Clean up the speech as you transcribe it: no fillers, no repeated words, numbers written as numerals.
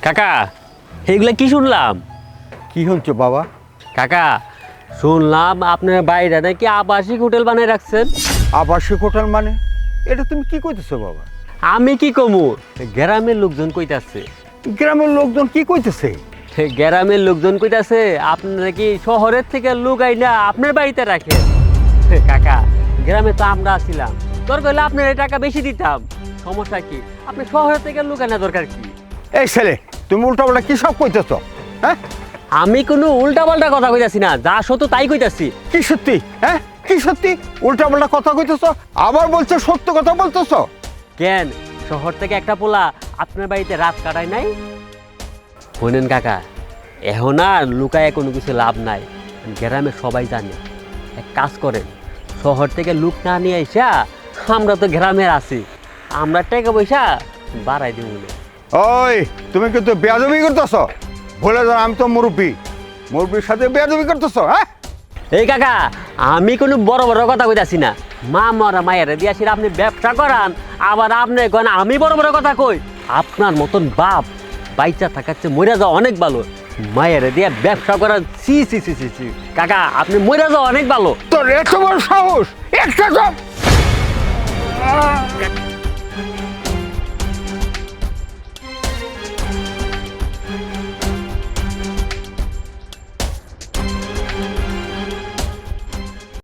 কাকা এইগুলা কি শুনলাম? কি হচ্ছে বাবা? কাকা শুনলাম আপনার বাইরে নাকি আবাসিক হোটেল বানায় রাখছেন। আবাসিক হোটেল মানে? এটা তুমি কি কইতেছো বাবা? আমি কি কমু, গ্রামের লোকজন কইতাছে। গ্রামের লোকজন কি কইতেছে? গ্রামের লোকজন কইতাছে আপনারা নাকি শহরের থেকে লোক আইনা আপনার বাড়িতে রাখেন। কাকা গ্রামে তো আমরা আছিলাম, দরকার হলে আপনার এই টাকা বেশি দিতাম, সমস্যা কি? আপনি শহরের থেকে লোক আনা দরকার কি? এই ছেলে, তুমি উল্টাপাল্টা কি সব কইতেছো? হ্যাঁ, আমি কোনো উল্টাপাল্টা কথা কইতাছি না, যা সত্য তাই কইতাছি। কি সত্যি? হ্যাঁ, কি সত্যি? উল্টাপাল্টা কথা কইতেছো, আবার বলছো সত্য কথা বলতেছো? কেন শহর থেকে একটা পোলা আপনার বাড়িতে রাত কাটায় নাই? শোনেন কাকা, এখন আর লুকায় কোনো কিছু লাভ নাই, গ্রামে সবাই জানে। এক কাজ করেন, শহর থেকে লুক না নিয়ে আইসা আমরা তো গ্রামের আছি, আমরা টাকা পয়সা বাড়াই দিব না। ওই, তুমি কিন্তু বেয়াদবি করতেছো। বলে যাও আমি তো মুরব্বী, মুরব্বীর সাথে বেয়াদবি করতেছো। হ্যাঁ, এই কাকা আমি কোনো বড় বড় কথা কইতাছি না, মা মরা মায়ের দিয়াছি আপনি ব্যবসা করান, আবার আপনি কেন আমি বড় বড় কথা কই? আপনার মতন বাপ বাইচা থাকাচ্ছে মরে যাওয়া অনেক ভালো, মায়ের দিয়া ব্যবসা করান সি সি সি সি সি। কাকা আপনি মরে যাওয়া অনেক ভালো। তোর এত বড় সাহস! একটা